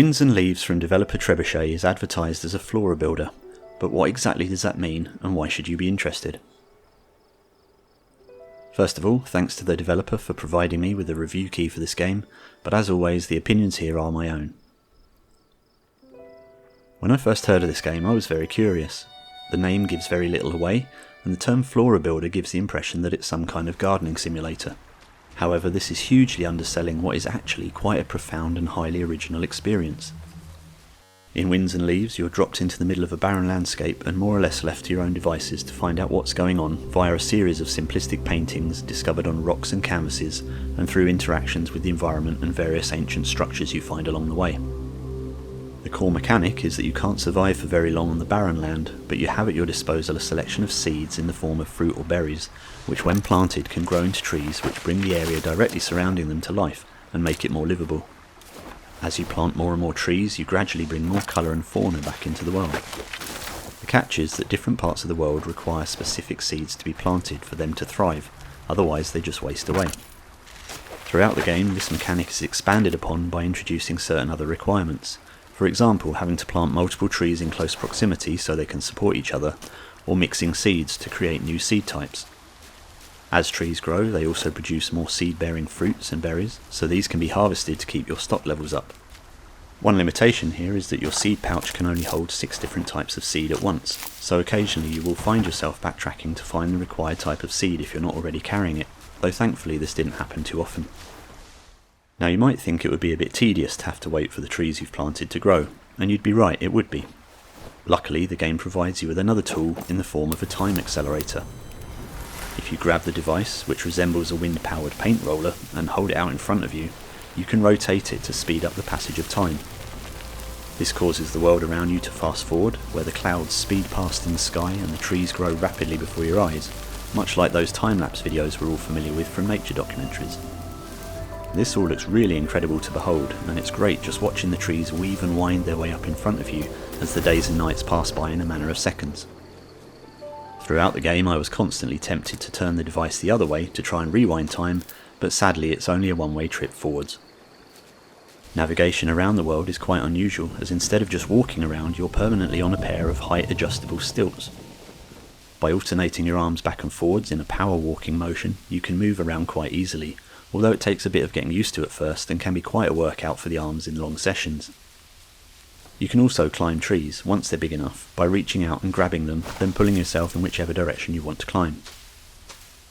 Winds and Leaves from developer Trebuchet is advertised as a flora builder, but what exactly does that mean and why should you be interested? First of all, thanks to the developer for providing me with a review key for this game, but as always the opinions here are my own. When I first heard of this game I was very curious. The name gives very little away, and the term flora builder gives the impression that it's some kind of gardening simulator. However, this is hugely underselling what is actually quite a profound and highly original experience. In Winds and Leaves you're dropped into the middle of a barren landscape and more or less left to your own devices to find out what's going on via a series of simplistic paintings discovered on rocks and canvases and through interactions with the environment and various ancient structures you find along the way. The core mechanic is that you can't survive for very long on the barren land, but you have at your disposal a selection of seeds in the form of fruit or berries, which when planted can grow into trees which bring the area directly surrounding them to life and make it more livable. As you plant more and more trees, you gradually bring more colour and fauna back into the world. The catch is that different parts of the world require specific seeds to be planted for them to thrive, otherwise they just waste away. Throughout the game, this mechanic is expanded upon by introducing certain other requirements. For example, having to plant multiple trees in close proximity so they can support each other, or mixing seeds to create new seed types. As trees grow, they also produce more seed-bearing fruits and berries, so these can be harvested to keep your stock levels up. One limitation here is that your seed pouch can only hold 6 different types of seed at once, so occasionally you will find yourself backtracking to find the required type of seed if you're not already carrying it, though thankfully this didn't happen too often. Now you might think it would be a bit tedious to have to wait for the trees you've planted to grow, and you'd be right, it would be. Luckily the game provides you with another tool in the form of a time accelerator. If you grab the device, which resembles a wind-powered paint roller, and hold it out in front of you, you can rotate it to speed up the passage of time. This causes the world around you to fast forward, where the clouds speed past in the sky and the trees grow rapidly before your eyes, much like those time-lapse videos we're all familiar with from nature documentaries. This all looks really incredible to behold, and it's great just watching the trees weave and wind their way up in front of you as the days and nights pass by in a matter of seconds. Throughout the game I was constantly tempted to turn the device the other way to try and rewind time, but sadly it's only a one-way trip forwards. Navigation around the world is quite unusual, as instead of just walking around you're permanently on a pair of height adjustable stilts. By alternating your arms back and forwards in a power walking motion you can move around quite easily, although it takes a bit of getting used to at first and can be quite a workout for the arms in long sessions. You can also climb trees, once they're big enough, by reaching out and grabbing them, then pulling yourself in whichever direction you want to climb.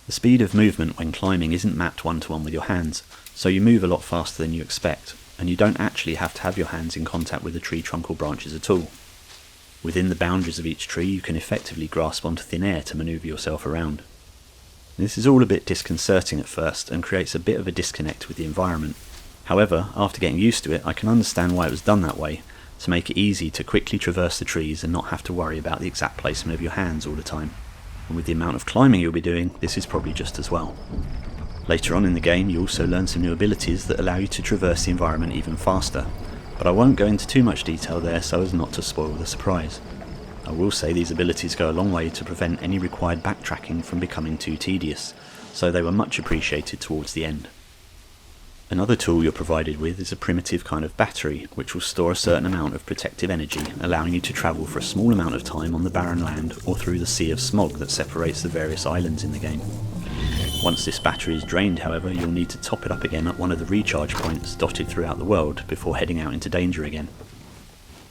The speed of movement when climbing isn't mapped one-to-one with your hands, so you move a lot faster than you expect, and you don't actually have to have your hands in contact with the tree trunk or branches at all. Within the boundaries of each tree you can effectively grasp onto thin air to manoeuvre yourself around. This is all a bit disconcerting at first and creates a bit of a disconnect with the environment. However, after getting used to it, I can understand why it was done that way, to make it easy to quickly traverse the trees and not have to worry about the exact placement of your hands all the time. And with the amount of climbing you'll be doing, this is probably just as well. Later on in the game you also learn some new abilities that allow you to traverse the environment even faster, but I won't go into too much detail there so as not to spoil the surprise. I will say these abilities go a long way to prevent any required backtracking from becoming too tedious, so they were much appreciated towards the end. Another tool you're provided with is a primitive kind of battery, which will store a certain amount of protective energy, allowing you to travel for a small amount of time on the barren land or through the sea of smog that separates the various islands in the game. Once this battery is drained, however, you'll need to top it up again at one of the recharge points dotted throughout the world before heading out into danger again.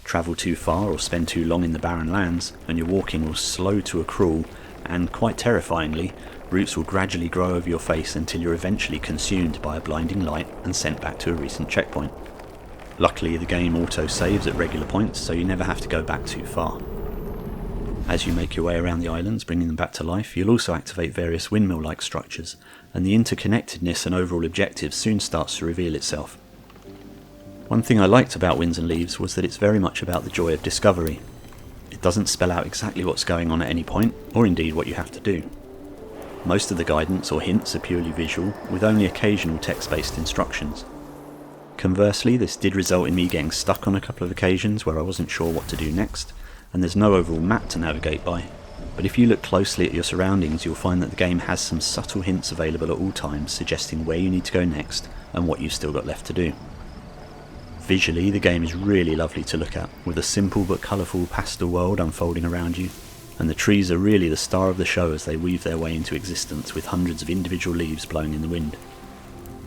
Travel too far or spend too long in the barren lands, and your walking will slow to a crawl, and quite terrifyingly, roots will gradually grow over your face until you're eventually consumed by a blinding light and sent back to a recent checkpoint. Luckily the game auto-saves at regular points, so you never have to go back too far. As you make your way around the islands, bringing them back to life, you'll also activate various windmill-like structures, and the interconnectedness and overall objectives soon starts to reveal itself. One thing I liked about Winds and Leaves was that it's very much about the joy of discovery. It doesn't spell out exactly what's going on at any point, or indeed what you have to do. Most of the guidance or hints are purely visual, with only occasional text-based instructions. Conversely, this did result in me getting stuck on a couple of occasions where I wasn't sure what to do next, and there's no overall map to navigate by, but if you look closely at your surroundings you'll find that the game has some subtle hints available at all times suggesting where you need to go next and what you've still got left to do. Visually, the game is really lovely to look at, with a simple but colourful pastel world unfolding around you, and the trees are really the star of the show as they weave their way into existence with hundreds of individual leaves blowing in the wind.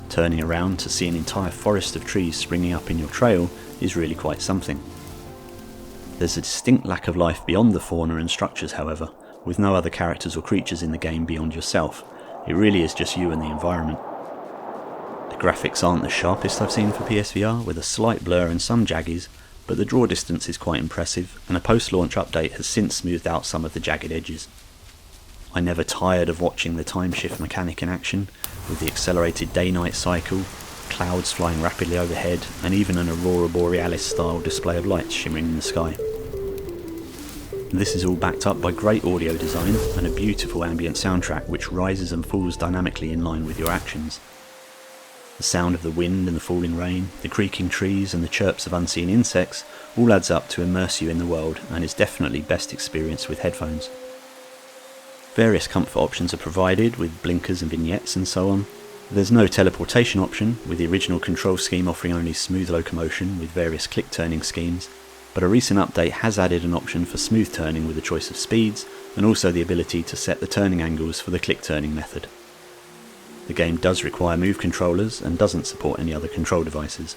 Turning around to see an entire forest of trees springing up in your trail is really quite something. There's a distinct lack of life beyond the fauna and structures, however, with no other characters or creatures in the game beyond yourself. It really is just you and the environment. The graphics aren't the sharpest I've seen for PSVR, with a slight blur and some jaggies, but the draw distance is quite impressive, and a post-launch update has since smoothed out some of the jagged edges. I never tired of watching the time shift mechanic in action, with the accelerated day-night cycle, clouds flying rapidly overhead, and even an Aurora Borealis style display of lights shimmering in the sky. This is all backed up by great audio design and a beautiful ambient soundtrack which rises and falls dynamically in line with your actions. The sound of the wind and the falling rain, the creaking trees and the chirps of unseen insects all adds up to immerse you in the world and is definitely best experienced with headphones. Various comfort options are provided with blinkers and vignettes and so on. There's no teleportation option, with the original control scheme offering only smooth locomotion with various click turning schemes, but a recent update has added an option for smooth turning with a choice of speeds and also the ability to set the turning angles for the click turning method. The game does require Move controllers and doesn't support any other control devices.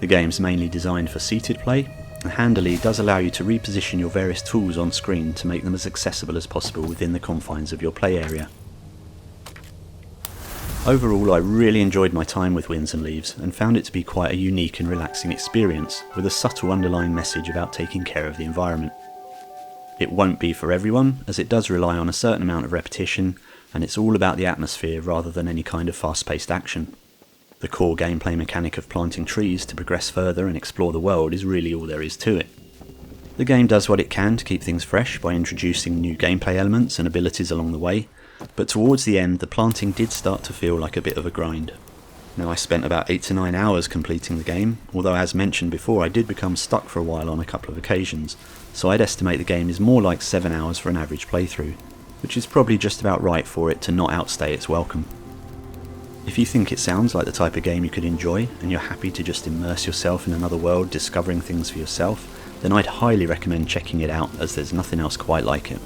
The game's mainly designed for seated play, and handily does allow you to reposition your various tools on screen to make them as accessible as possible within the confines of your play area. Overall, I really enjoyed my time with Winds and Leaves and found it to be quite a unique and relaxing experience, with a subtle underlying message about taking care of the environment. It won't be for everyone, as it does rely on a certain amount of repetition, and it's all about the atmosphere rather than any kind of fast-paced action. The core gameplay mechanic of planting trees to progress further and explore the world is really all there is to it. The game does what it can to keep things fresh by introducing new gameplay elements and abilities along the way, but towards the end the planting did start to feel like a bit of a grind. Now, I spent about 8 to 9 hours completing the game, although as mentioned before I did become stuck for a while on a couple of occasions, so I'd estimate the game is more like 7 hours for an average playthrough, which is probably just about right for it to not outstay its welcome. If you think it sounds like the type of game you could enjoy, and you're happy to just immerse yourself in another world discovering things for yourself, then I'd highly recommend checking it out, as there's nothing else quite like it.